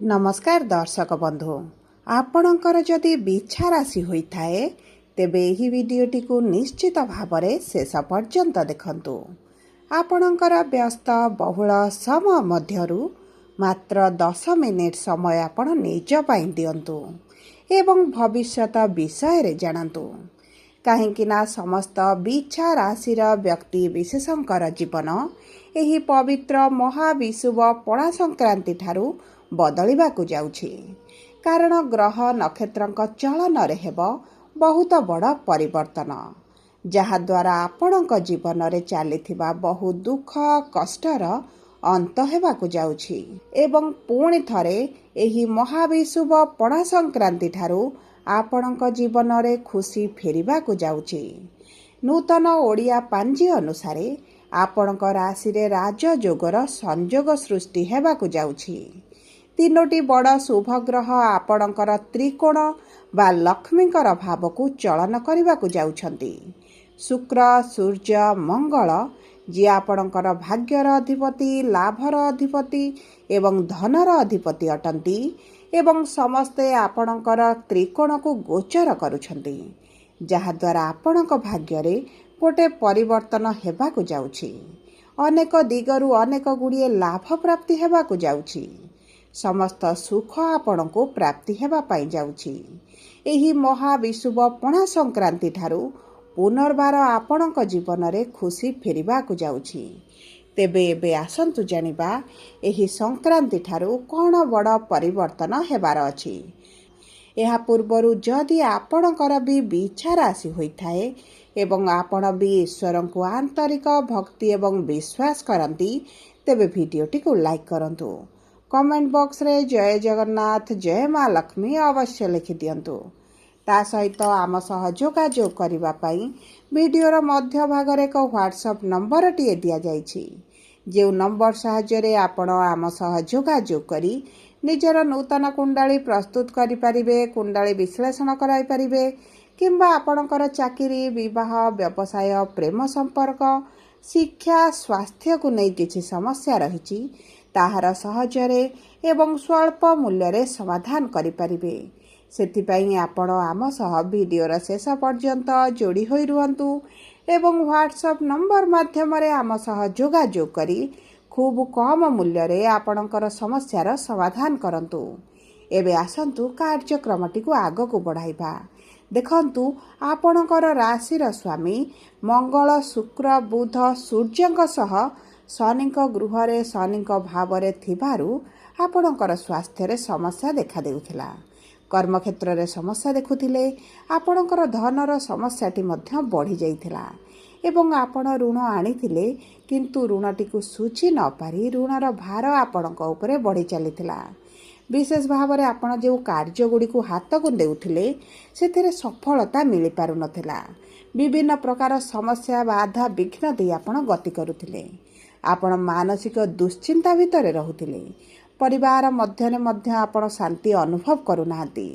नमस्कार दर्शक बंधु आपणकर जदि बिछा राशि होता है तेबे एही वीडियोटी को निश्चित भावरे शेष पर्यंत देखंतु। आपणकर व्यस्त बहुल समय मध्यरु मात्र 10 मिनिट समय आपण निज पाई दियंतु एवं भविष्यत विषय रे जानंतु। काहेकि ना समस्त बिछा राशि व्यक्ति विशेषकर जीवन एही पवित्र महाविषुव पणा संक्रांति ठारू बदलिबाकु जाउछि। कारण ग्रह नक्षत्रक चलन रे हेबो बहुत बड़ परिवर्तन, जहा द्वारा आपणक जीवन रे चलीथिबा बहु दुख कष्टर अंत हेबाकु जाउछि एवं पुणी थरे एही महाविषुव पणा संक्रांति ठारू आपणक जीवन रे खुशी फेरिबाकु जाउछि। नूतन ओडिया पांजी अनुसारे आपणक राशि रे राजयोगर संयोग सृष्टि हेबाकु जाउछि। तीनोटी बड़ शुभ ग्रह आपणकर त्रिकोण बा लक्ष्मीकर भाव को चलन करने जाउछंती। शुक्र, सूर्य, मंगल जी आपणकर भाग्यर अधिपति, लाभर अधिपति एवं धनर अधिपति अटंती एवं समस्ते आपणकर त्रिकोण को गोचर करुछंती, जहा द्वारा आपणक भाग्यरे गोटे परिवर्तन हेबाकु जाउछि। अनेक दिगरु अनेक गुड़िए लाभ प्राप्ति हेबाकु जाउछि। समस्त सुख आपण को प्राप्ति हेबा पाई जाउछि। एही महाविषुव पणा संक्रांति ठारू पुनर्बार आपणक जीवन रे खुशी फेरिबाकु जाउछि। तेबे एबे आसंतु जानिबा एही संक्रांति ठारू कोन बड़ परिवर्तन हेबार अछि। एहा पूर्वरु जदि आपणकर भी बिछा राशि होइथाए एवं आपण भी ईश्वर को आंतरिक भक्ति एवं विश्वास करंती तेबे वीडियोटी को लाइक करंतु। कमेंट बॉक्स रे जय जगन्नाथ जय माँ लक्ष्मी अवश्य लिखि दियंतु। ता सहित आम सह जोगाजोग करिबा पई वीडियोर मध्य भाग रे एक व्हाट्सएप नंबर टिए दिया जाइछि। जे नंबर सहाय्य रे आपण आम सह जोगाजोग करी निजर नूतन कुंडाली प्रस्तुत करि परिबे, कुंडाली विश्लेषण कराई परिबे किंबा आपणकर चाकरी, विवाह, व्यवसाय, प्रेम संपर्क, शिक्षा, स्वास्थ्य को नै किछि समस्या रहिछि ताहार सहजरे एवं स्वल्प मूल्य रे समाधान करि परिबे। सेथिपई आपण आम सह वीडियोर शेष पर्यंत जोड़ी होई रुहंतु एवं व्हाट्सएप नंबर माध्यम रे आम सह जोगाजोग करी खूब कम मूल्य रे आपणकर समस्यार समाधान करंतु। एबे आसंतु कार्यक्रमटी को आग को बढ़ाइबा। देखंतु आपणकर राशिर स्वामी मंगल, शुक्र, बुध, सूर्यंक सह शनिक गृह रे शनिक भाव रे थिबारु आपणकर स्वास्थ्य रे समस्या देखा देउथिला। कर्म क्षेत्र रे समस्या देखुथिले। आपणकर धनर समस्याटी मध्य बढ़ी जाइथिला एवं आपण ऋण आनिथिले किंतु ऋणटी को सुझी न पारी ऋणर भार आपणक उपरे बढ़ी चलीथिला। विशेष भाव रे आपण जे कार्य गुडी को हाथ को देउथिले सेथिरे सफलता मिली पारु नथिला। विभिन्न प्रकार समस्या बाधा विघ्न दे आपण गति करुथिले। आपण मानसिक दुश्चिंता भितर रहुथिले। परिवार मध्य आपण शांति अनुभव करुनाहांती।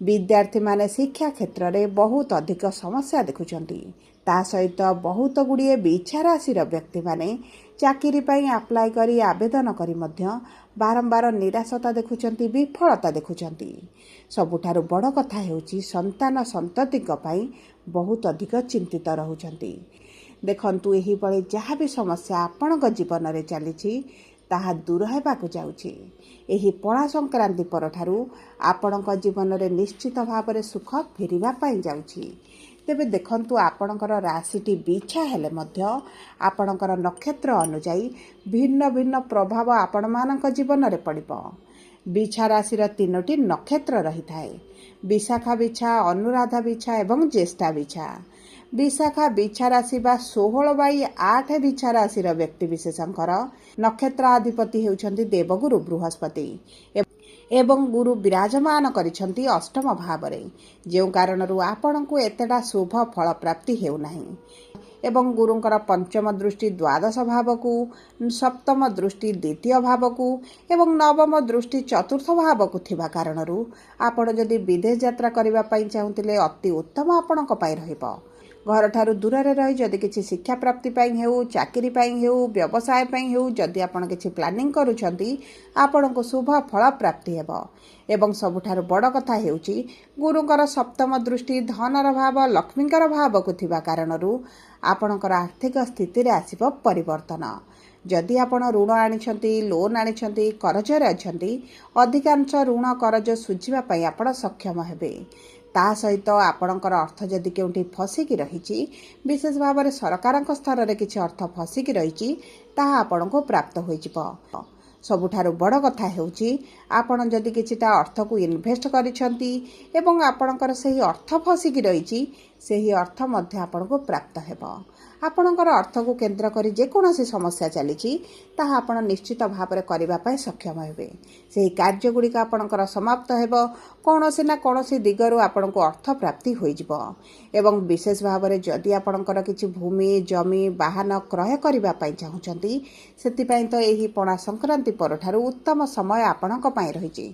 विद्यार्थी माने शिक्षा क्षेत्र रे बहुत अधिक समस्या देखुचंती। ता सहित बहुत गुड़िए बिछा राशिर व्यक्ति माने चाकरी पई अप्लाई करी आवेदन करी मध्य बारंबार निराशता देखुचंती, विफलता देखुचंती। सबुठारु बड़ कथा हेउची संतान संततिक पई बहुत अधिक चिंतित रहुचंती। देखंतु एही बळे जहाँ भी समस्या आपणक जीवन रे चलीछि ताहा दूर हेबाकु जाउछि। एही पणा संक्रांति परठारु आपणक जीवन रे निश्चित भाव रे सुख फेरिबा पाई जाउछि। तेबे देखंतु आपणकर राशिटी बिछा हेले मध्य आपणकर नक्षत्र अनुसायी भिन्न भिन्न प्रभाव आपण मानक जीवन रे पड़िबो। बिछा राशिर तीनोटी नक्षत्र रहिथाए। विशाखा बिछा, अनुराधा बिछा एवं ज्येष्ठा बिछा। विशाखा बिछा राशि बा 16/8 बिछा राशिर व्यक्ति विशेषकर नक्षत्राधिपति हेउछंती देवगुरु बृहस्पति एवं गुरु विराजमान करिछंती अष्टम भाव रे, जे कारणरू आपणको एतेटा शुभ फल प्राप्ति हेउ नाही एवं गुरुंकर पंचम दृष्टि द्वादश भाव को, सप्तम दृष्टि द्वितीय भाव को एवं नवम दृष्टि चतुर्थ भाव को थिबा कारणरू आपण जदि विदेश यात्रा करिबा पई चाहुतिले अति उत्तम आपणक पई रहिबो। ଘରଠାରୁ ଦୂରରେ ରହି ଯଦି କିଛି ଶିକ୍ଷା ପ୍ରାପ୍ତି ପାଇଁ ହେଉ, ଚାକିରି ପାଇଁ ହେଉ, ବ୍ୟବସାୟ ପାଇଁ ହେଉ, ଯଦି ଆପଣ କିଛି ପ୍ଲାନିଂ କରୁଛନ୍ତି, ଆପଣଙ୍କୁ ଶୁଭ ଫଳ ପ୍ରାପ୍ତି ହେବ। ଏବଂ ସବୁଠାରୁ ବଡ଼ କଥା ହେଉଛି ଗୁରୁଙ୍କର ସପ୍ତମ ଦୃଷ୍ଟି ଧନର ଭାବ, ଲକ୍ଷ୍ମୀଙ୍କର ଭାବକୁ ଥିବା କାରଣରୁ ଆପଣଙ୍କର ଆର୍ଥିକ ସ୍ଥିତିରେ ଆସିବ ପରିବର୍ତ୍ତନ। ଯଦି ଆପଣ ଋଣ ଆଣିଛନ୍ତି, ଲୋନ୍ ଆଣିଛନ୍ତି, କରଜରେ ଅଛନ୍ତି, ଅଧିକାଂଶ ଋଣ କରଜ ଶୁଝିବା ପାଇଁ ଆପଣ ସକ୍ଷମ ହେବେ। ତା ସହିତ ଆପଣଙ୍କର ଅର୍ଥ ଯଦି କେଉଁଠି ଫସିକି ରହିଛି, ବିଶେଷ ଭାବରେ ସରକାରଙ୍କ ସ୍ତରରେ କିଛି ଅର୍ଥ ଫସିକି ରହିଛି, ତାହା ଆପଣଙ୍କୁ ପ୍ରାପ୍ତ ହୋଇଯିବ। ସବୁଠାରୁ ବଡ଼ କଥା ହେଉଛି ଆପଣ ଯଦି କିଛିଟା ଅର୍ଥକୁ ଇନଭେଷ୍ଟ କରିଛନ୍ତି ଏବଂ ଆପଣଙ୍କର ସେହି ଅର୍ଥ ଫସିକି ରହିଛି, ସେହି ଅର୍ଥ ମଧ୍ୟ ଆପଣଙ୍କୁ ପ୍ରାପ୍ତ ହେବ। ଆପଣଙ୍କର ଅର୍ଥକୁ କେନ୍ଦ୍ର କରି ଯେକୌଣସି ସମସ୍ୟା ଚାଲିଛି, ତାହା ଆପଣ ନିଶ୍ଚିତ ଭାବରେ କରିବା ପାଇଁ ସକ୍ଷମ ହେବେ। ସେହି କାର୍ଯ୍ୟଗୁଡ଼ିକ ଆପଣଙ୍କର ସମାପ୍ତ ହେବ। କୌଣସି ନା କୌଣସି ଦିଗରୁ ଆପଣଙ୍କୁ ଅର୍ଥ ପ୍ରାପ୍ତି ହୋଇଯିବ। ଏବଂ ବିଶେଷ ଭାବରେ ଯଦି ଆପଣଙ୍କର କିଛି ଭୂମି, ଜମି, ବାହନ କ୍ରୟ କରିବା ପାଇଁ ଚାହୁଁଛନ୍ତି, ସେଥିପାଇଁ ତ ଏହି ପଣା ସଂକ୍ରାନ୍ତି ପରଠାରୁ ଉତ୍ତମ ସମୟ ଆପଣଙ୍କ ପାଇଁ ରହିଛି।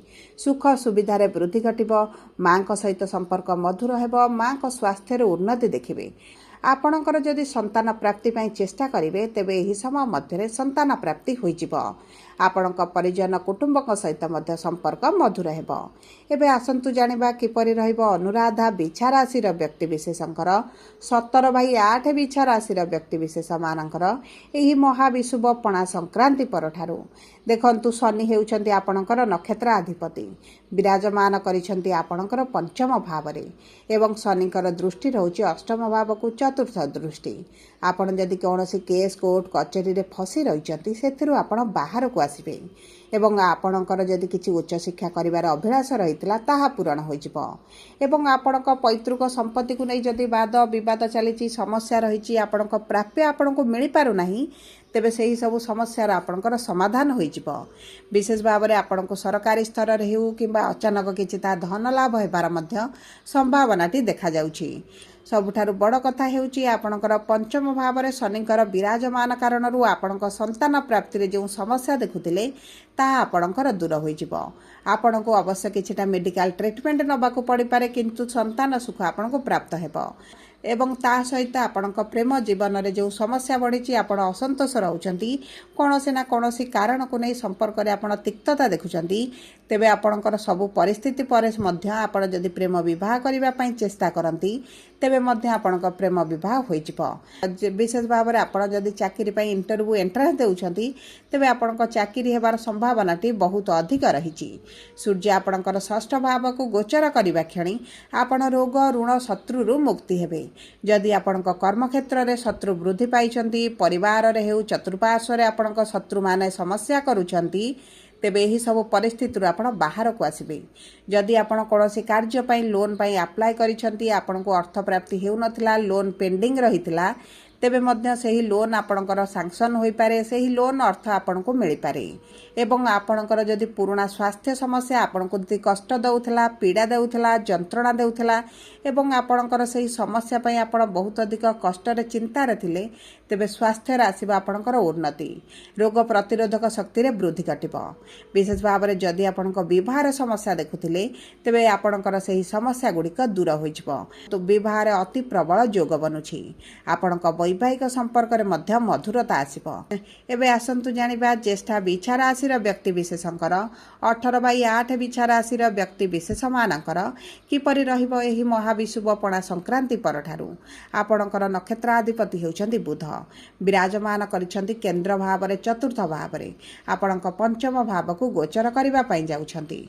ସୁଖ ସୁବିଧାରେ ବୃଦ୍ଧି ଘଟିବ। ମାଙ୍କ ସହିତ ସମ୍ପର୍କ ମଧୁର ହେବ। ମାଙ୍କ ସ୍ୱାସ୍ଥ୍ୟରେ ଉନ୍ନତି ଦେଖିବେ। ଆପଣଙ୍କର ଯଦି ସନ୍ତାନ ପ୍ରାପ୍ତି ପାଇଁ ଚେଷ୍ଟା କରିବେ, ତେବେ ଏହି ସମୟ ମଧ୍ୟରେ ସନ୍ତାନ ପ୍ରାପ୍ତି ହୋଇଯିବ। ଆପଣଙ୍କ ପରିଜନ କୁଟୁମ୍ବଙ୍କ ସହିତ ମଧ୍ୟ ସମ୍ପର୍କ ମଧୁର ହେବ। ଏବେ ଆସନ୍ତୁ ଜାଣିବା କିପରି ରହିବ ଅନୁରାଧା ବିଛା ରାଶିର ବ୍ୟକ୍ତିବିଶେଷଙ୍କର 17/8 ବିଛା ରାଶିର ବ୍ୟକ୍ତିବିଶେଷମାନଙ୍କର ଏହି ମହାବିଷୁବ ପଣା ସଂକ୍ରାନ୍ତି ପରଠାରୁ। ଦେଖନ୍ତୁ, ଶନି ହେଉଛନ୍ତି ଆପଣଙ୍କର ନକ୍ଷତ୍ରାଧିପତି। ବିରାଜମାନ କରିଛନ୍ତି ଆପଣଙ୍କର ପଞ୍ଚମ ଭାବରେ ଏବଂ ଶନିଙ୍କର ଦୃଷ୍ଟି ରହୁଛି ଅଷ୍ଟମ ଭାବକୁ, ଚତୁର୍ଥ ଦୃଷ୍ଟି। ଆପଣ ଯଦି କୌଣସି କେସ୍, କୋର୍ଟ କଚେରୀରେ ଫସି ରହିଛନ୍ତି, ସେଥିରୁ ଆପଣ ବାହାରକୁ ଆସିବେ ଏବଂ ଆପଣଙ୍କର ଯଦି କିଛି ଉଚ୍ଚଶିକ୍ଷା କରିବାର ଅଭିଳାଷ ରହିଥିଲା, ତାହା ପୂରଣ ହୋଇଯିବ। ଏବଂ ଆପଣଙ୍କ ପୈତୃକ ସମ୍ପତ୍ତିକୁ ନେଇ ଯଦି ବାଦ ବିବାଦ ଚାଲିଛି, ସମସ୍ୟା ରହିଛି, ଆପଣଙ୍କ ପ୍ରାପ୍ୟ ଆପଣଙ୍କୁ ମିଳିପାରୁନାହିଁ, ତେବେ ସେହି ସବୁ ସମସ୍ୟାର ଆପଣଙ୍କର ସମାଧାନ ହୋଇଯିବ। ବିଶେଷ ଭାବରେ ଆପଣଙ୍କୁ ସରକାରୀ ସ୍ତରରେ ହେଉ କିମ୍ବା ଅଚାନକ କିଛି ତା ଧନ ଲାଭ ହେବାର ମଧ୍ୟ ସମ୍ଭାବନାଟି ଦେଖାଯାଉଛି। ସବୁଠାରୁ ବଡ଼ କଥା ହେଉଛି ଆପଣଙ୍କର ପଞ୍ଚମ ଭାବରେ ଶନିଙ୍କର ବିରାଜମାନ କାରଣରୁ ଆପଣଙ୍କ ସନ୍ତାନ ପ୍ରାପ୍ତିରେ ଯେଉଁ ସମସ୍ୟା ଦେଖୁଥିଲେ, ତାହା ଆପଣଙ୍କର ଦୂର ହୋଇଯିବ। ଆପଣଙ୍କୁ ଅବଶ୍ୟ କିଛିଟା ମେଡ଼ିକାଲ ଟ୍ରିଟମେଣ୍ଟ ନେବାକୁ ପଡ଼ିପାରେ, କିନ୍ତୁ ସନ୍ତାନ ସୁଖ ଆପଣଙ୍କୁ ପ୍ରାପ୍ତ ହେବ। ଏବଂ ତା ସହିତ ଆପଣଙ୍କ ପ୍ରେମ ଜୀବନରେ ଯେଉଁ ସମସ୍ୟା ବଢ଼ିଛି, ଆପଣ ଅସନ୍ତୋଷ ରହୁଛନ୍ତି, କୌଣସି ନା କୌଣସି କାରଣକୁ ନେଇ ସମ୍ପର୍କରେ ଆପଣ ତିକ୍ତତା ଦେଖୁଛନ୍ତି, ତେବେ ଆପଣଙ୍କର ସବୁ ପରିସ୍ଥିତି ପରେ ମଧ୍ୟ ଆପଣ ଯଦି ପ୍ରେମ ବିବାହ କରିବା ପାଇଁ ଚେଷ୍ଟା କରନ୍ତି, ତେବେ ମଧ୍ୟ ଆପଣଙ୍କ ପ୍ରେମ ବିବାହ ହୋଇଯିବ। ବିଶେଷ ଭାବରେ ଆପଣ ଯଦି ଚାକିରି ପାଇଁ ଇଣ୍ଟରଭ୍ୟୁ ଏଣ୍ଟ୍ରାନ୍ସ ଦେଉଛନ୍ତି, ତେବେ ଆପଣଙ୍କ ଚାକିରି ହେବାର ସମ୍ଭାବନାଟି ବହୁତ ଅଧିକ ରହିଛି। ସୂର୍ଯ୍ୟ ଆପଣଙ୍କର ଷଷ୍ଠ ଭାବକୁ ଗୋଚର କରିବା କ୍ଷଣି ଆପଣ ରୋଗ, ଋଣ, ଶତ୍ରୁରୁ ମୁକ୍ତି ହେବେ। ଯଦି ଆପଣଙ୍କ କର୍ମକ୍ଷେତ୍ରରେ ଶତ୍ରୁ ବୃଦ୍ଧି ପାଇଛନ୍ତି, ପରିବାରରେ ହେଉ, ଚତୁଃପାର୍ଶ୍ୱରେ ଆପଣଙ୍କ ଶତ୍ରୁମାନେ ସମସ୍ୟା କରୁଛନ୍ତି, ତେବେ ଏହି ସବୁ ପରିସ୍ଥିତିରୁ ଆପଣ ବାହାରକୁ ଆସିବେ। ଯଦି ଆପଣ କୌଣସି କାର୍ଯ୍ୟ ପାଇଁ ଲୋନ୍ ପାଇଁ ଆପ୍ଲାଏ କରିଛନ୍ତି, ଆପଣଙ୍କୁ ଅର୍ଥ ପ୍ରାପ୍ତି ହେଉନଥିଲା, ଲୋନ୍ ପେଣ୍ଡିଂ ରହିଥିଲା, ତେବେ ମଧ୍ୟ ସେହି ଲୋନ୍ ଆପଣଙ୍କର ସାଂସନ୍ ହୋଇପାରେ। ସେହି ଲୋନ୍ ଅର୍ଥ ଆପଣଙ୍କୁ ମିଳିପାରେ। ଏବଂ ଆପଣଙ୍କର ଯଦି ପୁରୁଣା ସ୍ୱାସ୍ଥ୍ୟ ସମସ୍ୟା ଆପଣଙ୍କୁ ଯଦି କଷ୍ଟ ଦେଉଥିଲା, ପୀଡ଼ା ଦେଉଥିଲା, ଯନ୍ତ୍ରଣା ଦେଉଥିଲା ଏବଂ ଆପଣଙ୍କର ସେହି ସମସ୍ୟା ପାଇଁ ଆପଣ ବହୁତ ଅଧିକ କଷ୍ଟରେ, ଚିନ୍ତାରେ ଥିଲେ, ତେବେ ସ୍ୱାସ୍ଥ୍ୟରେ ଆସିବ ଆପଣଙ୍କର ଉନ୍ନତି। ରୋଗ ପ୍ରତିରୋଧକ ଶକ୍ତିରେ ବୃଦ୍ଧି ଘଟିବ। ବିଶେଷ ଭାବରେ ଯଦି ଆପଣଙ୍କ ବିବାହର ସମସ୍ୟା ଦେଖୁଥିଲେ, ତେବେ ଆପଣଙ୍କର ସେହି ସମସ୍ୟା ଗୁଡ଼ିକ ଦୂର ହୋଇଯିବ। ବିବାହରେ ଅତି ପ୍ରବଳ ଯୋଗ ବନୁଛି। ଆପଣଙ୍କ ବୈବାହିକ ସମ୍ପର୍କରେ ମଧ୍ୟ ମଧୁରତା ଆସିବ। ଏବେ ଆସନ୍ତୁ ଜାଣିବା ଜ୍ୟେଷ୍ଠା ବିଛା ରାଶିର ବ୍ୟକ୍ତିବିଶେଷଙ୍କର 18/8 ବିଛା ରାଶିର ବ୍ୟକ୍ତିବିଶେଷମାନଙ୍କର କିପରି ରହିବ ଏହି ମହାବିଷୁବ ପଣା ସଂକ୍ରାନ୍ତି ପରଠାରୁ। ଆପଣଙ୍କର ନକ୍ଷତ୍ରାଧିପତି ହେଉଛନ୍ତି ବୁଧ। ବିରାଜମାନ କରିଛନ୍ତି କେନ୍ଦ୍ର ଭାବରେ, ଚତୁର୍ଥ ଭାବରେ। ଆପଣଙ୍କ ପଞ୍ଚମ ଭାବକୁ ଗୋଚର କରିବା ପାଇଁ ଯାଉଛନ୍ତି।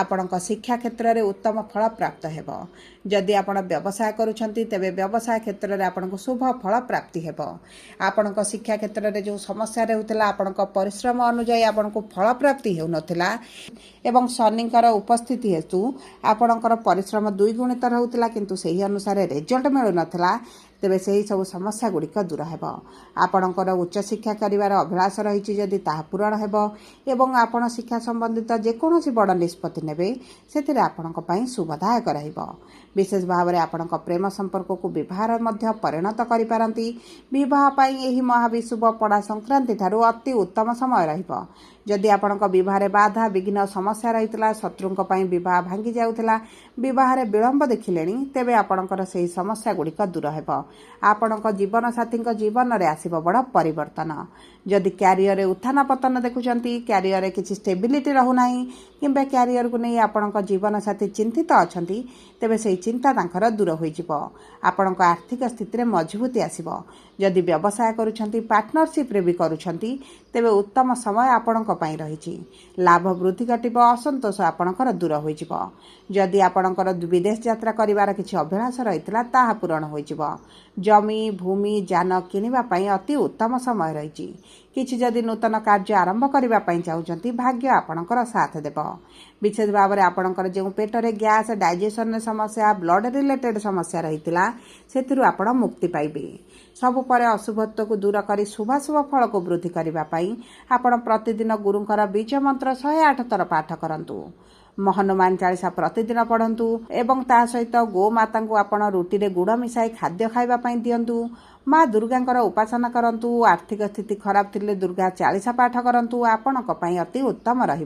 ଆପଣଙ୍କ ଶିକ୍ଷା କ୍ଷେତ୍ରରେ ଉତ୍ତମ ଫଳ ପ୍ରାପ୍ତ ହେବ। ଯଦି ଆପଣ ବ୍ୟବସାୟ କରୁଛନ୍ତି, ତେବେ ବ୍ୟବସାୟ କ୍ଷେତ୍ରରେ ଆପଣଙ୍କୁ ଶୁଭ ଫଳ ପ୍ରାପ୍ତି ହେବ। ଆପଣଙ୍କ ଶିକ୍ଷା କ୍ଷେତ୍ରରେ ଯେଉଁ ସମସ୍ୟା ରହୁଥିଲା, ଆପଣଙ୍କ ପରିଶ୍ରମ ଅନୁଯାୟୀ ଆପଣଙ୍କୁ ଫଳ ପ୍ରାପ୍ତି ହେଉନଥିଲା ଏବଂ ଶନିଙ୍କର ଉପସ୍ଥିତି ହେତୁ ଆପଣଙ୍କର ପରିଶ୍ରମ ଦ୍ୱିଗୁଣିତ ରହୁଥିଲା, କିନ୍ତୁ ସେହି ଅନୁସାରେ ରେଜଲ୍ଟ ମିଳୁନଥିଲା, ତେବେ ସେହି ସବୁ ସମସ୍ୟା ଗୁଡ଼ିକ ଦୂର ହେବ। ଆପଣଙ୍କର ଉଚ୍ଚଶିକ୍ଷା କରିବାର ଅଭିଳାଷ ରହିଛି, ଯଦି ତାହା ପୂରଣ ହେବ ଏବଂ ଆପଣ ଶିକ୍ଷା ସମ୍ବନ୍ଧିତ ଯେକୌଣସି ବଡ଼ ନିଷ୍ପତ୍ତି ନେବେ, ସେଥିରେ ଆପଣଙ୍କ ପାଇଁ ଶୁଭଦାୟକ ରହିବ। ବିଶେଷ ଭାବରେ ଆପଣଙ୍କ ପ୍ରେମ ସମ୍ପର୍କକୁ ବିବାହରେ ମଧ୍ୟ ପରିଣତ କରିପାରନ୍ତି। ବିବାହ ପାଇଁ ଏହି ମହାବିଷୁବ ପଣା ସଂକ୍ରାନ୍ତି ଠାରୁ ଅତି ଉତ୍ତମ ସମୟ ରହିବ। जदि आपणक विवाह बाधा विघ्न समस्या रही शत्रुंक पई विवाह भांगी जाउथला विवाह विलंब देखिले तेबे आपणकर सही समस्या गुड़िक दूर हेब। आपणक जीवन साथी जीवन में आसब बड़ परिवर्तन। जदि क्यारियर उत्थान पतन देखुंट क्यारियर किसी स्टेबिलिटी रहूना कि क्यारियर को नहीं आपणक जीवन साथी चिंतित अच्छा तेबे से चिंता तांकर दूर हो आपणक आर्थिक स्थिति में मजबूती आसब। जदि व्यवसाय करुछंती पार्टनरशिप रे भी करुछंती तेबे उत्तम समय आपणक पई रही लाभ वृद्धि घटिब असंतोष आपणकर दूर हो। जदि आपणकर विदेश यात्रा करिवार किछि अभिलाष रहितला ताहा पूरण होइजिब। जमी भूमि जान किनिबा पई अति उत्तम समय रही। किछि जदि नूतन कार्य आरंभ करबा पई चाहुचंती भाग्य आपणकर साथ देब। विशेष भाव में आपणकर जो पेटरे गैस डाइजेशन समस्या ब्लड रिलेटेड समस्या रहितला सेथिरु आपण मुक्ति पाइबे। सबु परे अशुभत्व को दूर करी शुभाशुभ फल को वृद्धि करबा पई आपण प्रतिदिन गुरुंकर बीज मंत्र 108 थर पाठ करंतु। हनुमान चालीसा प्रतिदिन पढ़ंतु एवं ता सहित गोमाता को आपण रुटी रे गुड़ मिसाई खाद्य खाइबा पई दियंतु। माँ दुर्गांकर उपासना करंतु। आर्थिक स्थिति खराब थिले दुर्गा चालीसा पाठ करंतु आपणक पई अति उत्तम रही।